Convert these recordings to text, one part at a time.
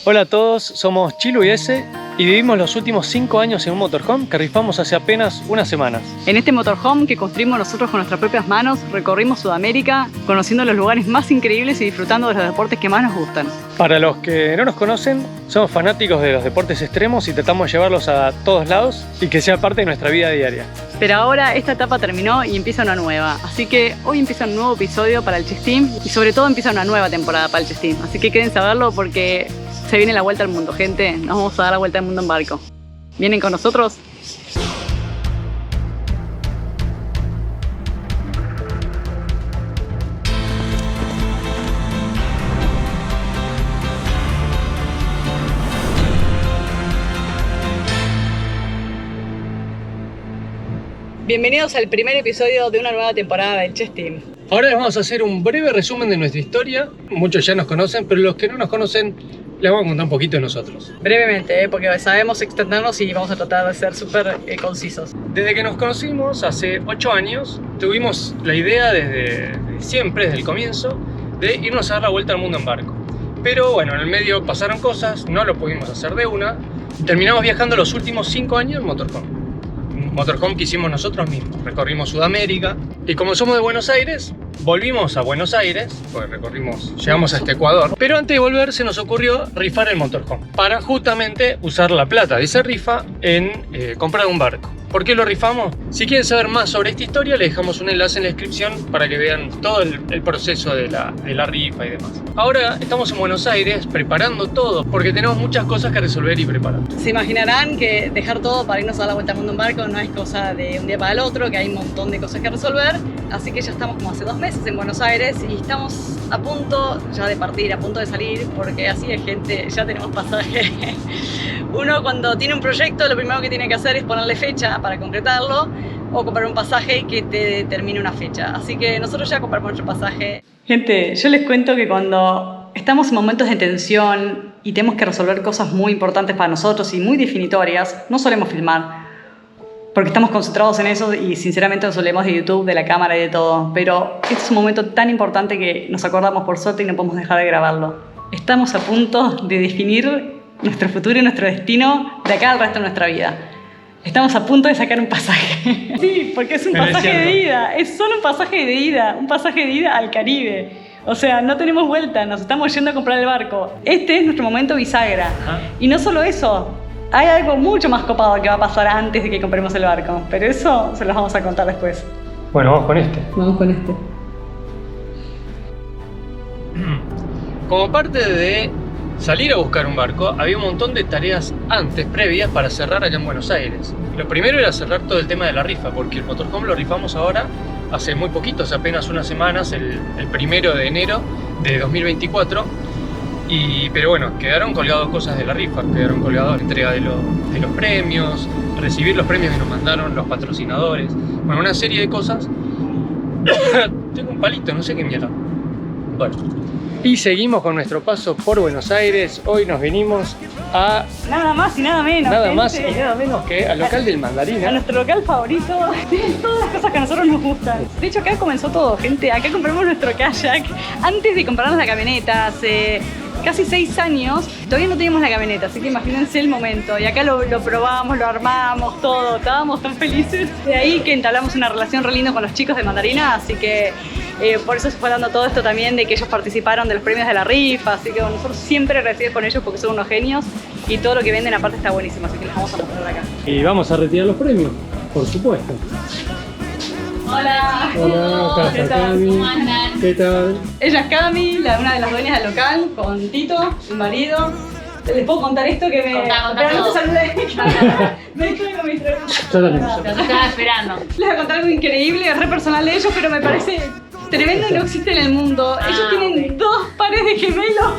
Hola a todos, somos Chilu y Ese y vivimos los últimos 5 años en un motorhome que rifamos hace apenas unas semanas. En este motorhome que construimos nosotros con nuestras propias manos, recorrimos Sudamérica, conociendo los lugares más increíbles y disfrutando de los deportes que más nos gustan. Para los que no nos conocen, somos fanáticos de los deportes extremos y tratamos de llevarlos a todos lados y que sea parte de nuestra vida diaria. Pero ahora esta etapa terminó y empieza una nueva, así que hoy empieza un nuevo episodio para el Chess Team y sobre todo empieza una nueva temporada para el Chess Team, así que quédense a verlo porque se viene la vuelta al mundo, gente. Nos vamos a dar la vuelta al mundo en barco. ¿Vienen con nosotros? Bienvenidos al primer episodio de una nueva temporada del Chess Team. Ahora les vamos a hacer un breve resumen de nuestra historia. Muchos ya nos conocen, pero los que no nos conocen les vamos a contar un poquito de nosotros. Brevemente, porque sabemos extendernos y vamos a tratar de ser súper concisos. Desde que nos conocimos hace 8 años, tuvimos la idea desde siempre, desde el comienzo, de irnos a dar la vuelta al mundo en barco. Pero bueno, en el medio pasaron cosas, no lo pudimos hacer de una, y terminamos viajando los últimos 5 años en motorhome. Un motorhome que hicimos nosotros mismos. Recorrimos Sudamérica y como somos de Buenos Aires, volvimos a Buenos Aires, porque llegamos hasta Ecuador. Pero antes de volver se nos ocurrió rifar el motorhome para justamente usar la plata de esa rifa en comprar un barco. ¿Por qué lo rifamos? Si quieren saber más sobre esta historia, les dejamos un enlace en la descripción para que vean todo el proceso de la rifa y demás. Ahora estamos en Buenos Aires preparando todo porque tenemos muchas cosas que resolver y preparar. Se imaginarán que dejar todo para irnos a dar la vuelta al mundo en barco no es cosa de un día para el otro, que hay un montón de cosas que resolver. Así que ya estamos como hace 2 meses en Buenos Aires y estamos a punto ya de partir, a punto de salir, porque así es, gente, ya tenemos pasaje. Uno cuando tiene un proyecto lo primero que tiene que hacer es ponerle fecha para concretarlo o comprar un pasaje que te determine una fecha. Así que nosotros ya compramos nuestro pasaje. Gente, yo les cuento que cuando estamos en momentos de tensión y tenemos que resolver cosas muy importantes para nosotros y muy definitorias, no solemos filmar. Porque estamos concentrados en eso y sinceramente nos solemos de YouTube, de la cámara y de todo. Pero este es un momento tan importante que nos acordamos por suerte y no podemos dejar de grabarlo. Estamos a punto de definir nuestro futuro y nuestro destino de acá al resto de nuestra vida. Estamos a punto de sacar un pasaje. Sí, porque es un pasaje de ida. Es solo un pasaje de ida al Caribe. O sea, no tenemos vuelta, nos estamos yendo a comprar el barco. Este es nuestro momento bisagra. Y no solo eso, hay algo mucho más copado que va a pasar antes de que compremos el barco. Pero eso se los vamos a contar después. Bueno, vamos con este. Vamos con este. Como parte de salir a buscar un barco, había un montón de tareas previas para cerrar allá en Buenos Aires. Lo primero era cerrar todo el tema de la rifa, porque el motorhome lo rifamos ahora hace muy poquito, hace apenas unas semanas, el 1 de enero de 2024. Pero bueno, quedaron colgados cosas de la rifa, quedaron colgados la entrega de los premios, recibir los premios que nos mandaron los patrocinadores, bueno, una serie de cosas. Tengo un palito, no sé qué mierda. Bueno. Y seguimos con nuestro paso por Buenos Aires. Hoy nos venimos a... Nada más y nada menos. Nada más y nada menos que al local del Mandarina. A nuestro local favorito. Tienen todas las cosas que a nosotros nos gustan. De hecho, acá comenzó todo, gente. Acá compramos nuestro kayak. Antes de comprarnos la camioneta, hace casi 6 años, todavía no teníamos la camioneta, así que imagínense el momento. Y acá lo probamos, lo armamos, todo. Estábamos tan felices. De ahí que entablamos una relación re linda con los chicos de Mandarina, así que... por eso se fue dando todo esto también de que ellos participaron de los premios de la rifa, así que bueno, nosotros siempre agradecidos con ellos porque son unos genios y todo lo que venden aparte está buenísimo, así que les vamos a mostrar acá. Y vamos a retirar los premios, por supuesto. Hola. Hola, ¿Qué tal? ¿Cómo andan? ¿Qué tal? Ella es Cami, una de las dueñas del local, con Tito, su marido. ¿Les puedo contar esto que me... Contá pero no todo. te saludé. Me dijo que me introdujo. Yo también. Los estaba esperando. Les voy a contar algo increíble, es re personal de ellos, pero me parece tremendo y no existe en el mundo. Ellos tienen 2 pares de gemelos.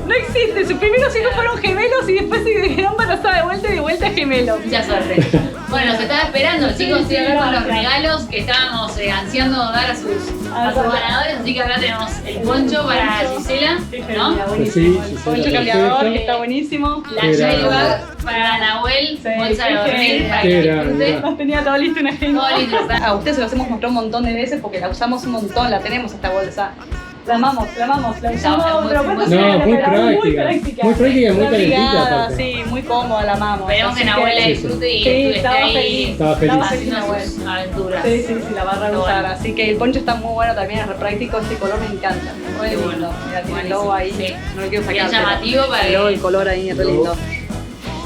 No existe. Sus primeros hijos fueron gemelos y después se quedaron embarazadas de vuelta gemelos. Mucha suerte. Bueno, se estaba esperando, chicos, Sí, con los sí. regalos que estábamos ansiando dar a sus ganadores. Así que acá tenemos el poncho para Gisela, ¿no? Buenísimo. Sí, El poncho cambiador, que está buenísimo. La jailbag para Nahuel, Sí, bolsa de dormir para qué que grande. disfrute. Nos tenía todo listo, una genia. Todo listo. A ustedes se los hemos mostrado un montón de veces porque la usamos un montón, la tenemos esta bolsa. La amamos, la usamos, pero muy práctica, muy calentita aparte. Sí, muy cómoda, la amamos. Esperemos que Nahuel disfrute y esté ahí estaba feliz haciendo sus aventuras. Sí, la va a usar. Así que el poncho está muy bueno también, es re práctico, este color me encanta. Re lindo. Mira, tiene el logo ahí. Sí. No lo quiero sacar. Bien llamativo para el logo, el color ahí, re lindo.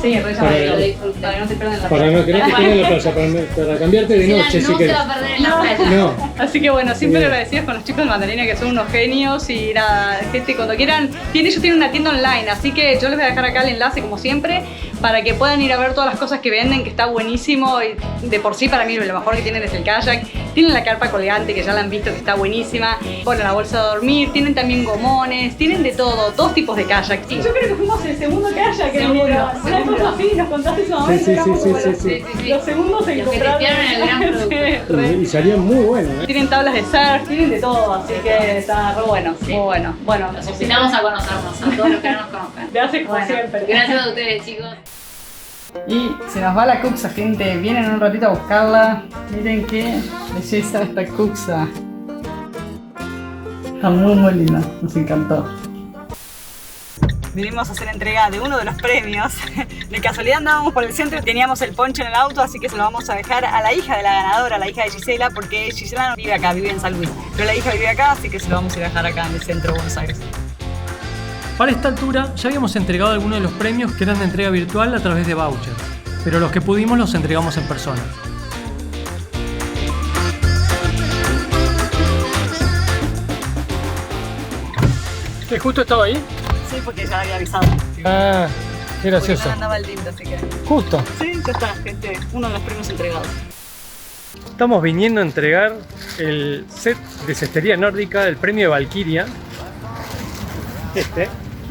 Sí, re llamativo. Para que no te pierdan la Para no que no te pierdan la playa, para cambiarte de noche, no si se querés. va a perder en la playa. No. Así que bueno, siempre agradecidas con los chicos de Mandarina que son unos genios y nada, gente cuando quieran, ellos tienen una tienda online, así que yo les voy a dejar acá el enlace como siempre para que puedan ir a ver todas las cosas que venden, que está buenísimo y de por sí para mí lo mejor que tienen es el kayak. Tienen la carpa colgante que ya la han visto que está buenísima, bueno, la bolsa de dormir, tienen también gomones, tienen de todo, dos tipos de kayak. Yo creo que fuimos el segundo kayak que vinieron. Una cosa así, nos contaste ese momento. Sí. Los segundos se encontraron. Los que testearon el gran producto. Y salían muy buenos, ¿eh? Tienen tablas de surf, tienen de todo, así que está re bueno, muy bueno. Bueno, Los invitamos a conocernos, a todos los que no nos conozcan. Gracias como siempre. Gracias a ustedes, chicos. Y se nos va la cuxa, gente. Vienen un ratito a buscarla. Miren qué belleza esta cuxa. Está muy linda, nos encantó. Vinimos a hacer entrega de uno de los premios. De casualidad andábamos por el centro y teníamos el poncho en el auto, así que se lo vamos a dejar a la hija de la ganadora, la hija de Gisela, porque Gisela no vive acá, vive en San Luis. Pero la hija vive acá, así que se lo vamos a ir a dejar acá en el centro de Buenos Aires. Para esta altura ya habíamos entregado algunos de los premios que eran de entrega virtual a través de vouchers, pero los que pudimos los entregamos en persona. ¿Que justo estaba ahí? Sí, porque ya había avisado. Ah, qué gracioso. No andaba el tinto, así que... Justo. Sí, ya está, gente. Uno de los premios entregados. Estamos viniendo a entregar el set de cestería nórdica del premio de Valkyria.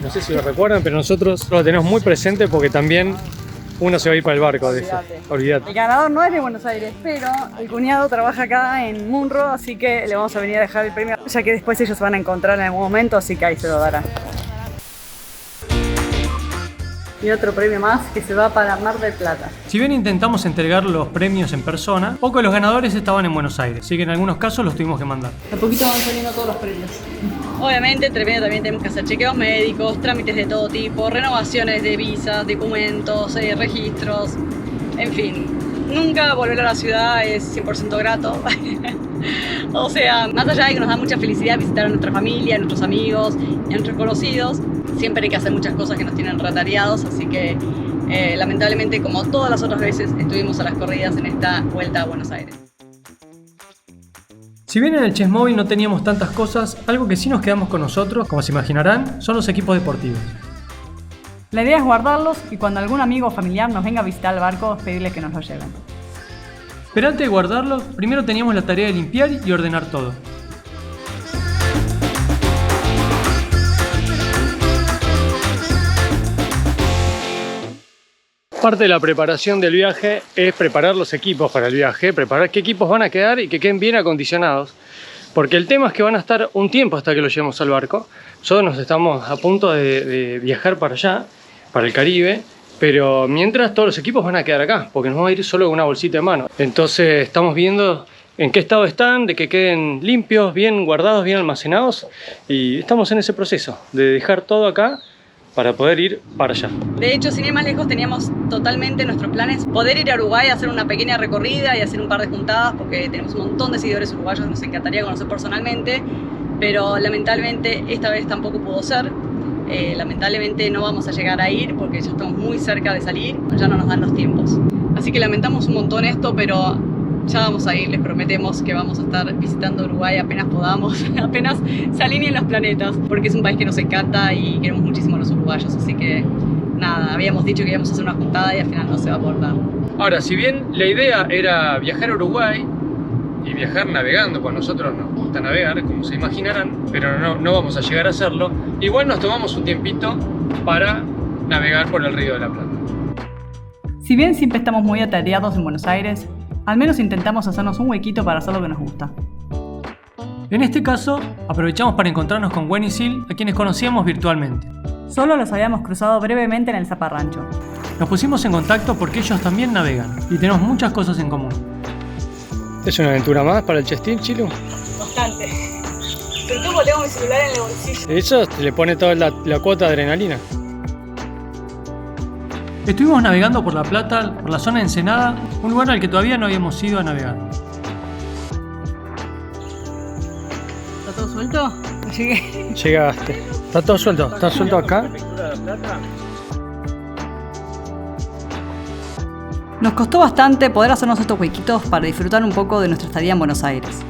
No sé si lo recuerdan, pero nosotros lo tenemos muy presente porque también uno se va a ir para el barco de eso. Olvídate. El ganador no es de Buenos Aires, pero el cuñado trabaja acá en Munro, así que le vamos a venir a dejar el premio, ya que después ellos se van a encontrar en algún momento, así que ahí se lo darán. Y otro premio más que se va para Mar del Plata. Si bien intentamos entregar los premios en persona, pocos de los ganadores estaban en Buenos Aires, así que en algunos casos los tuvimos que mandar. A poquito van saliendo todos los premios. Obviamente, entre medio también tenemos que hacer chequeos médicos, trámites de todo tipo, renovaciones de visas, documentos, registros, en fin. Nunca volver a la ciudad es 100% grato. O sea, más allá de que nos da mucha felicidad visitar a nuestra familia, a nuestros amigos y a nuestros conocidos, siempre hay que hacer muchas cosas que nos tienen retareados, así que lamentablemente, como todas las otras veces, estuvimos a las corridas en esta vuelta a Buenos Aires. Si bien en el Chessmóvil no teníamos tantas cosas, algo que sí nos quedamos con nosotros, como se imaginarán, son los equipos deportivos. La idea es guardarlos y cuando algún amigo o familiar nos venga a visitar el barco, pedirles que nos lo lleven. Pero antes de guardarlos, primero teníamos la tarea de limpiar y ordenar todo. Parte de la preparación del viaje es preparar los equipos para el viaje, preparar qué equipos van a quedar y que queden bien acondicionados. Porque el tema es que van a estar un tiempo hasta que los llevemos al barco. Nosotros nos estamos a punto de viajar para allá, para el Caribe, pero mientras todos los equipos van a quedar acá, porque nos vamos a ir solo con una bolsita en mano. Entonces estamos viendo en qué estado están, de que queden limpios, bien guardados, bien almacenados, y estamos en ese proceso de dejar todo acá para poder ir para allá. De hecho, sin ir más lejos, teníamos totalmente nuestros planes poder ir a Uruguay a hacer una pequeña recorrida y hacer un par de juntadas, porque tenemos un montón de seguidores uruguayos que nos encantaría conocer personalmente, pero lamentablemente esta vez tampoco pudo ser. Lamentablemente no vamos a llegar a ir porque ya estamos muy cerca de salir, ya no nos dan los tiempos. Así que lamentamos un montón esto, pero ya vamos a ir, les prometemos que vamos a estar visitando Uruguay apenas podamos, apenas se alineen los planetas, porque es un país que nos encanta y queremos muchísimo a los uruguayos, así que nada, habíamos dicho que íbamos a hacer una juntada y al final no se va a poder dar. Ahora, si bien la idea era viajar a Uruguay y viajar navegando, pues a nosotros nos gusta navegar, como se imaginarán, pero no vamos a llegar a hacerlo, igual nos tomamos un tiempito para navegar por el Río de la Plata. Si bien siempre estamos muy atareados en Buenos Aires, al menos intentamos hacernos un huequito para hacer lo que nos gusta. En este caso, aprovechamos para encontrarnos con Gwen y Sil, a quienes conocíamos virtualmente. Solo los habíamos cruzado brevemente en el Zaparrancho. Nos pusimos en contacto porque ellos también navegan y tenemos muchas cosas en común. ¿Es una aventura más para el Chess Team, Chilu? Bastante. Sobre todo porque tengo mi celular en el bolsillo. Eso le pone toda la cuota de adrenalina. Estuvimos navegando por La Plata, por la zona de Ensenada, un lugar al que todavía no habíamos ido a navegar. ¿Está todo suelto? No llegué. Llegaste. Está todo suelto. ¿Está suelto acá? Nos costó bastante poder hacernos estos huequitos para disfrutar un poco de nuestra estadía en Buenos Aires.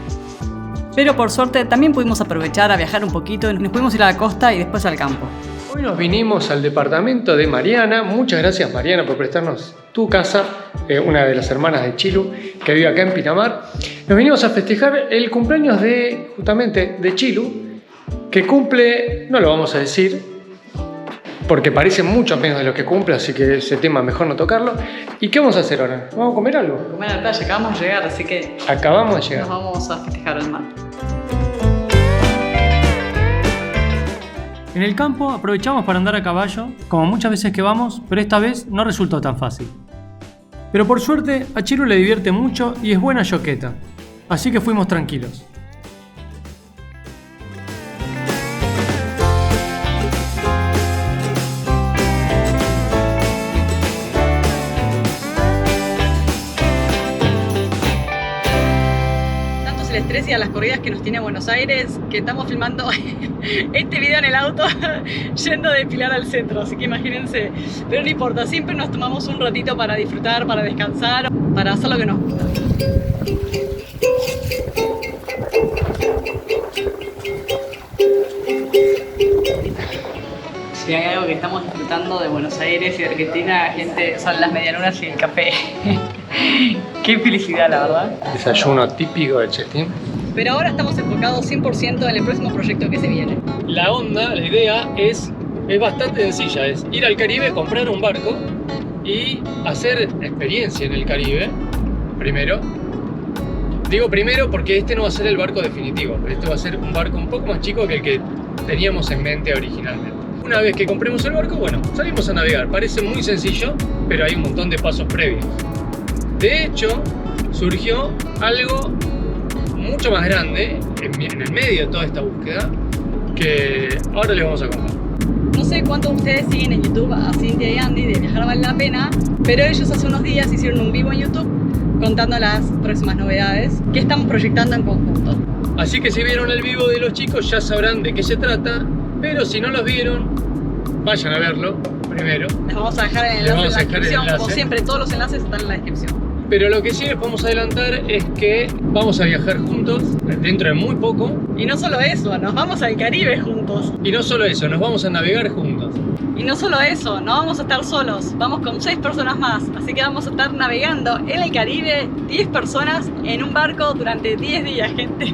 Pero por suerte también pudimos aprovechar a viajar un poquito y nos pudimos ir a la costa y después al campo. Hoy nos vinimos al departamento de Mariana. Muchas gracias, Mariana, por prestarnos tu casa, una de las hermanas de Chilu, que vive acá en Pinamar. Nos vinimos a festejar el cumpleaños justamente de Chilu, que cumple, no lo vamos a decir, porque parece mucho menos de lo que cumple, así que ese tema mejor no tocarlo. ¿Y qué vamos a hacer ahora? ¿Vamos a comer algo? Comer a la playa, acabamos de llegar, así que Acabamos de llegar. nos vamos a festejar el mar. En el campo aprovechamos para andar a caballo, como muchas veces que vamos, pero esta vez no resultó tan fácil. Pero por suerte a Chilu le divierte mucho y es buena yoqueta, así que fuimos tranquilos. El estrés y a las corridas que nos tiene Buenos Aires, que estamos filmando este video en el auto yendo de Pilar al centro, así que imagínense, pero no importa, siempre nos tomamos un ratito para disfrutar, para descansar, para hacer lo que nos gusta. Si hay algo que estamos disfrutando de Buenos Aires y de Argentina, gente, son las medialunas y el café. Qué felicidad, la verdad. Desayuno típico de Chetín. Pero ahora estamos enfocados 100% en el próximo proyecto que se viene. La onda, la idea es bastante sencilla, es ir al Caribe, comprar un barco y hacer experiencia en el Caribe, primero. Digo primero porque este no va a ser el barco definitivo, este va a ser un barco un poco más chico que el que teníamos en mente originalmente. Una vez que compremos el barco, bueno, salimos a navegar. Parece muy sencillo, pero hay un montón de pasos previos. De hecho, surgió algo mucho más grande en el medio de toda esta búsqueda que ahora les vamos a contar. No sé cuántos de ustedes siguen en YouTube a Cintia y Andy de Viajar Vale la Pena, pero ellos hace unos días hicieron un vivo en YouTube contando las próximas novedades que estamos proyectando en conjunto. Así que si vieron el vivo de los chicos ya sabrán de qué se trata, pero si no los vieron, vayan a verlo primero. Les vamos a dejar el enlace en la descripción, como siempre, todos los enlaces están en la descripción. Pero lo que sí les podemos adelantar es que vamos a viajar juntos dentro de muy poco. Y no solo eso, nos vamos al Caribe juntos. Y no solo eso, nos vamos a navegar juntos. Y no solo eso, no vamos a estar solos, vamos con 6 personas más. Así que vamos a estar navegando en el Caribe, 10 personas en un barco durante 10 días, gente.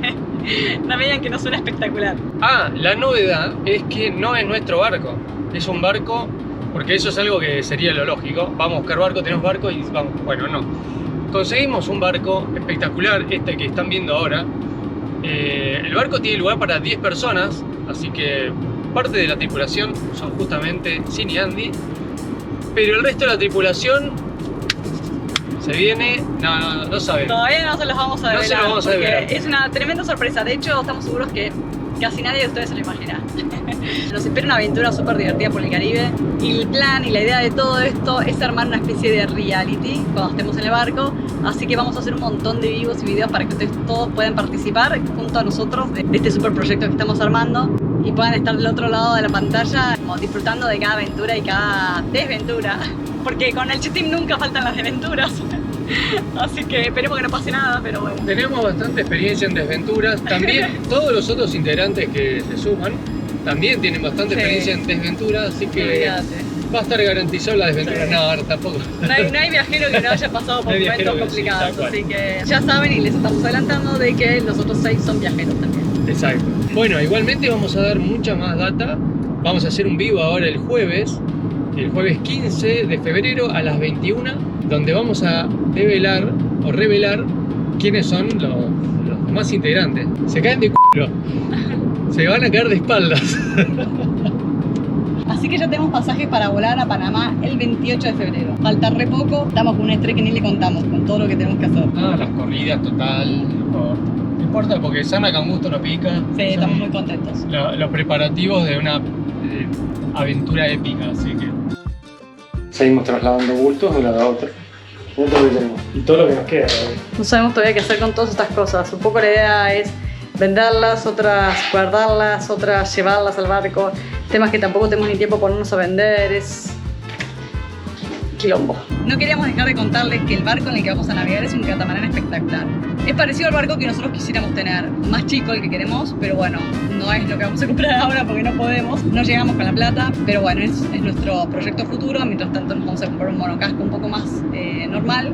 No vean que no suena espectacular. Ah, la novedad es que no es nuestro barco, es un barco, porque eso es algo que sería lo lógico. Vamos a buscar barco, tenemos barco y vamos, bueno, no. Conseguimos un barco espectacular, este que están viendo ahora. El barco tiene lugar para 10 personas, así que parte de la tripulación son justamente Sin y Andy, pero el resto de la tripulación se viene, no saben. Todavía no se los vamos a No se develar, los vamos a porque develar. es una tremenda sorpresa. De hecho, estamos seguros que casi nadie de ustedes se lo imagina. Nos espera una aventura súper divertida por el Caribe y el plan y la idea de todo esto es armar una especie de reality cuando estemos en el barco, así que vamos a hacer un montón de vivos y videos para que ustedes todos puedan participar junto a nosotros de este super proyecto que estamos armando y puedan estar del otro lado de la pantalla como disfrutando de cada aventura y cada desventura, porque con el Chetim nunca faltan las desventuras. Así que esperemos que no pase nada, pero bueno. Tenemos bastante experiencia en desventuras, también todos los otros integrantes que se suman también tienen bastante experiencia en desventuras, así que Olvídate. va a estar garantizado la desventura. Sí. No, ahora tampoco. No hay viajero que no haya pasado por No hay momentos viajero que sí, complicados, tal cual. así que ya saben y les estamos adelantando de que los otros 6 son viajeros también. Exacto. Bueno, igualmente vamos a dar mucha más data. Vamos a hacer un vivo ahora el jueves 15 de febrero a las 21, donde vamos a develar o revelar quiénes son los más integrantes. Se caen de culo. Se van a caer de espaldas. Así que ya tenemos pasajes para volar a Panamá el 28 de febrero. Falta re poco, estamos con un estrés que ni le contamos, con todo lo que tenemos que hacer. Las corridas total. No importa porque sana con gusto no pica. Sí, Son estamos muy contentos. los preparativos de una aventura épica, así que... Seguimos trasladando bultos de una a otra. Todo lo que tenemos. Y todo lo que nos queda. No sabemos todavía qué hacer con todas estas cosas. Un poco la idea es venderlas, otras guardarlas, otras llevarlas al barco. Temas que tampoco tenemos ni tiempo para ponernos a vender, es quilombo. No queríamos dejar de contarles que el barco en el que vamos a navegar es un catamarán espectacular. Es parecido al barco que nosotros quisiéramos tener, más chico el que queremos, pero bueno, no es lo que vamos a comprar ahora porque no podemos, no llegamos con la plata, pero bueno, es nuestro proyecto futuro. Mientras tanto nos vamos a comprar un monocasco un poco más normal.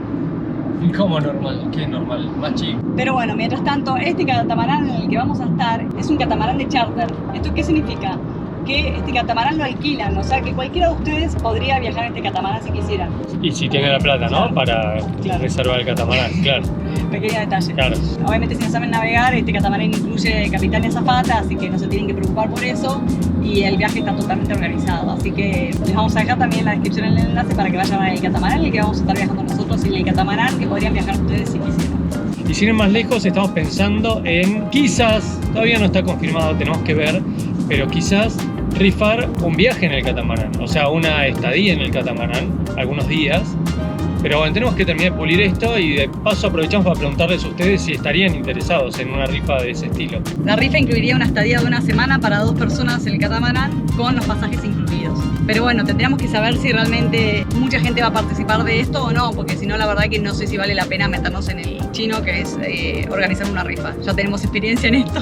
¿Cómo normal? ¿Qué es normal? Más chico. Pero bueno, mientras tanto, este catamarán en el que vamos a estar es un catamarán de charter. ¿Esto qué significa? Que este catamarán lo alquilan, o sea que cualquiera de ustedes podría viajar en este catamarán si quisieran. Y si tiene la plata, ¿no? Claro. Para reservar el catamarán, claro. Pequeño detalle. Claro. Obviamente si no saben navegar, este catamarán incluye capitán y azafata, así que no se tienen que preocupar por eso. Y el viaje está totalmente organizado, así que les vamos a dejar también en la descripción el enlace para que vayan al catamarán en el que vamos a estar viajando nosotros y el catamarán que podrían viajar ustedes si quisieran. Y sin ir más lejos, estamos pensando en quizás, todavía no está confirmado, tenemos que ver, pero quizás rifar un viaje en el catamarán, o sea, una estadía en el catamarán, algunos días. Pero bueno, tenemos que terminar de pulir esto y de paso aprovechamos para preguntarles a ustedes si estarían interesados en una rifa de ese estilo. La rifa incluiría una estadía de una semana para 2 personas en el catamarán con los pasajes incluidos. Pero bueno, tendríamos que saber si realmente mucha gente va a participar de esto o no, porque si no, la verdad que no sé si vale la pena meternos en el chino que es organizar una rifa. Ya tenemos experiencia en esto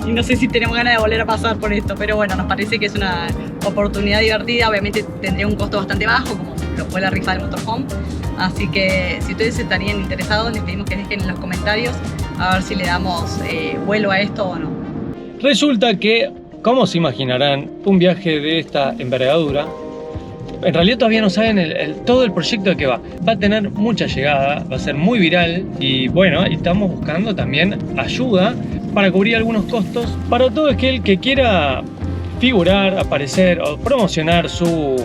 y no sé si tenemos ganas de volver a pasar por esto, pero bueno, nos parece que es una oportunidad divertida. Obviamente tendría un costo bastante bajo, como lo fue la rifa del motorhome, así que si ustedes estarían interesados, les pedimos que dejen en los comentarios a ver si le damos vuelo a esto o no. Resulta que, como se imaginarán, un viaje de esta envergadura, en realidad todavía no saben todo el proyecto de qué va. Va a tener mucha llegada, va a ser muy viral y bueno, estamos buscando también ayuda para cubrir algunos costos para todo aquel que quiera figurar, aparecer o promocionar su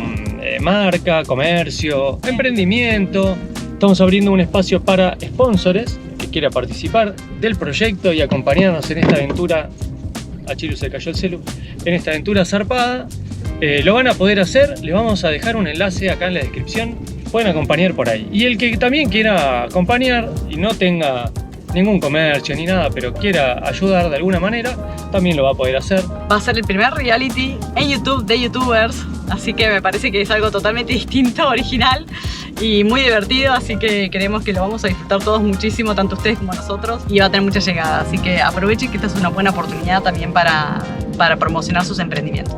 marca, comercio, emprendimiento. Estamos abriendo un espacio para sponsors que quiera participar del proyecto y acompañarnos en esta aventura. A Chiru se cayó el celu. En esta aventura zarpada. Lo van a poder hacer, les vamos a dejar un enlace acá en la descripción. Pueden acompañar por ahí. Y el que también quiera acompañar y no tenga ningún comercio ni nada, pero quiera ayudar de alguna manera, también lo va a poder hacer. Va a ser el primer reality en YouTube de youtubers, así que me parece que es algo totalmente distinto, original y muy divertido, así que creemos que lo vamos a disfrutar todos muchísimo, tanto ustedes como nosotros, y va a tener mucha llegada, así que aprovechen que esta es una buena oportunidad también para promocionar sus emprendimientos.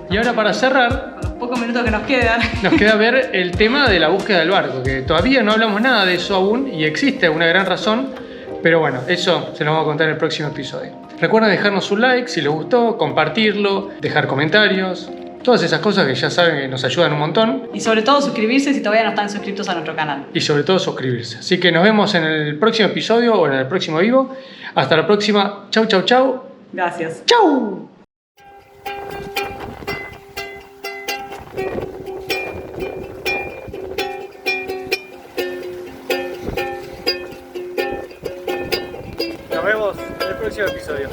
Y ahora para cerrar, Con los pocos minutos que nos quedan, nos queda ver el tema de la búsqueda del barco, que todavía no hablamos nada de eso aún y existe una gran razón, pero bueno, eso se lo vamos a contar en el próximo episodio. Recuerden dejarnos un like si les gustó, compartirlo, dejar comentarios, todas esas cosas que ya saben que nos ayudan un montón. y sobre todo suscribirse si todavía no están suscritos a nuestro canal. Y sobre todo suscribirse. Así que nos vemos en el próximo episodio o en el próximo vivo. Hasta la próxima. Chau, chau, chau. Gracias. Chau. Nos vemos en el próximo episodio.